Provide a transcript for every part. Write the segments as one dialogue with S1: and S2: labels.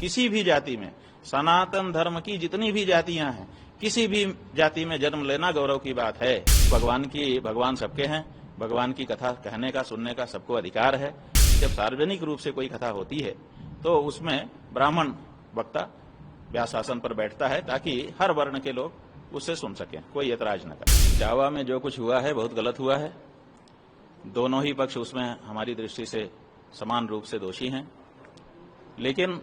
S1: किसी भी जाति में, सनातन धर्म की जितनी भी जातियां हैं, किसी भी जाति में जन्म लेना गौरव की बात है। भगवान सबके हैं, भगवान की कथा कहने का सुनने का सबको अधिकार है। जब सार्वजनिक रूप से कोई कथा होती है तो उसमें ब्राह्मण वक्ता व्यासासन पर बैठता है ताकि हर वर्ण के लोग उससे सुन सकें, कोई ऐतराज न करे। जावा में जो कुछ हुआ है बहुत गलत हुआ है। दोनों ही पक्ष उसमें हमारी दृष्टि से समान रूप से दोषी हैं, लेकिन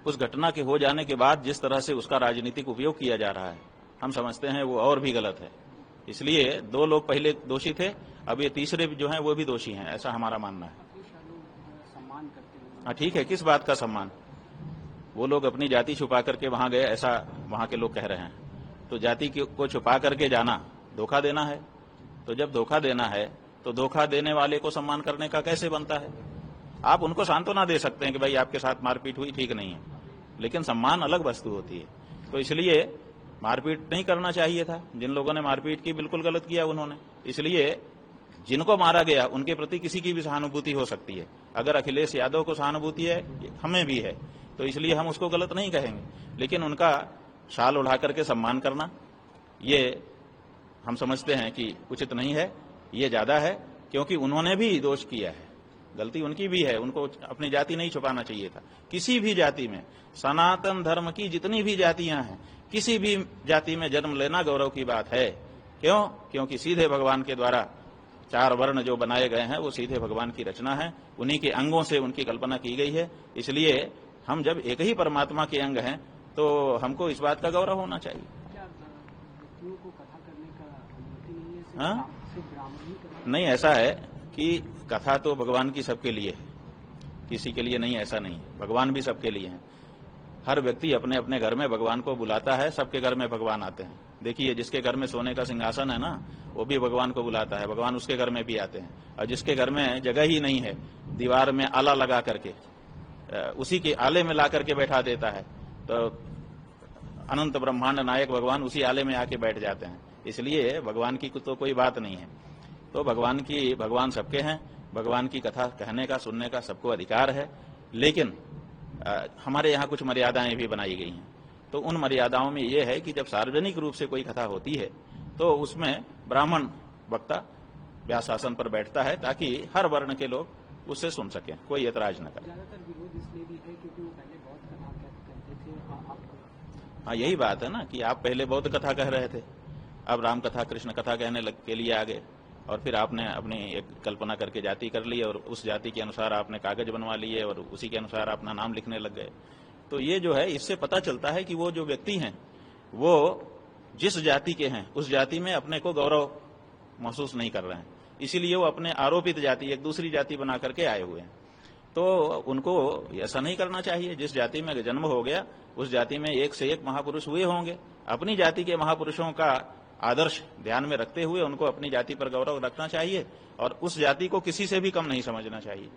S1: उस घटना के हो जाने के बाद जिस तरह से उसका राजनीतिक उपयोग किया जा रहा है, हम समझते हैं वो और भी गलत है। इसलिए दो लोग पहले दोषी थे, अब ये तीसरे जो हैं वो भी दोषी हैं, ऐसा हमारा मानना है। हाँ ठीक है, किस बात का सम्मान? वो लोग अपनी जाति छुपा करके वहां गए, ऐसा वहां के लोग कह रहे हैं। तो जाति को छुपा करके जाना धोखा देना है। तो जब धोखा देना है तो धोखा देने वाले को सम्मान करने का कैसे बनता है? आप उनको सांत्वना दे सकते हैं कि भाई आपके साथ मारपीट हुई, ठीक नहीं है, लेकिन सम्मान अलग वस्तु होती है। तो इसलिए मारपीट नहीं करना चाहिए था। जिन लोगों ने मारपीट की बिल्कुल गलत किया उन्होंने। इसलिए जिनको मारा गया उनके प्रति किसी की भी सहानुभूति हो सकती है। अगर अखिलेश यादव को सहानुभूति है, हमें भी है, तो इसलिए हम उसको गलत नहीं कहेंगे, लेकिन उनका शाल उड़ा करके सम्मान करना ये हम समझते हैं कि उचित नहीं है। ये ज्यादा है, क्योंकि उन्होंने भी दोष किया है, गलती उनकी भी है। उनको अपनी जाति नहीं छुपाना चाहिए था। किसी भी जाति में, सनातन धर्म की जितनी भी जातियां हैं, किसी भी जाति में जन्म लेना गौरव की बात है। क्यों? क्योंकि सीधे भगवान के द्वारा 4 वर्ण जो बनाए गए हैं वो सीधे भगवान की रचना है, उन्हीं के अंगों से उनकी कल्पना की गई है। इसलिए हम जब एक ही परमात्मा के अंग हैं तो हमको इस बात का गौरव होना चाहिए। हाँ? नहीं, ऐसा है कि कथा तो भगवान की सबके लिए है, किसी के लिए नहीं, ऐसा नहीं। भगवान भी सबके लिए हैं। हर व्यक्ति अपने अपने घर में भगवान को बुलाता है, सबके घर में भगवान आते हैं। देखिए, जिसके घर में सोने का सिंहासन है ना, वो भी भगवान को बुलाता है, भगवान उसके घर में भी आते हैं। और जिसके घर में जगह ही नहीं है, दीवार में आला लगा करके उसी के आले में ला करके बैठा देता है, तो अनंत ब्रह्मांड नायक भगवान उसी आले में आके बैठ जाते हैं। इसलिए भगवान की तो कोई बात नहीं है। तो भगवान सबके हैं, भगवान की कथा कहने का सुनने का सबको अधिकार है, लेकिन हमारे यहाँ कुछ मर्यादाएं भी बनाई गई हैं। तो उन मर्यादाओं में यह है कि जब सार्वजनिक रूप से कोई कथा होती है तो उसमें ब्राह्मण वक्ता व्यासासन पर बैठता है ताकि हर वर्ण के लोग उससे सुन सकें, कोई ऐतराज न करे।
S2: ज्यादातर विरोध इसलिए भी है क्योंकि वो पहले बहुत कथा कहते थे।
S1: हाँ, यही बात है ना कि आप पहले बौद्ध कथा कह रहे थे, अब राम कथा कृष्ण कथा कहने के लिए आ गए, और फिर आपने अपनी एक कल्पना करके जाति कर ली और उस जाति के अनुसार आपने कागज बनवा लिए और उसी के अनुसार अपना नाम लिखने लग गए। तो ये जो है, इससे पता चलता है कि वो जो व्यक्ति हैं वो जिस जाति के हैं उस जाति में अपने को गौरव महसूस नहीं कर रहे हैं, इसीलिए वो अपने आरोपित जाति एक दूसरी जाति बना करके आए हुए हैं। तो उनको ऐसा नहीं करना चाहिए। जिस जाति में जन्म हो गया उस जाति में एक से एक महापुरुष हुए होंगे। अपनी जाति के महापुरुषों का आदर्श ध्यान में रखते हुए उनको अपनी जाति पर गौरव रखना चाहिए और उस जाति को किसी से भी कम नहीं समझना चाहिए।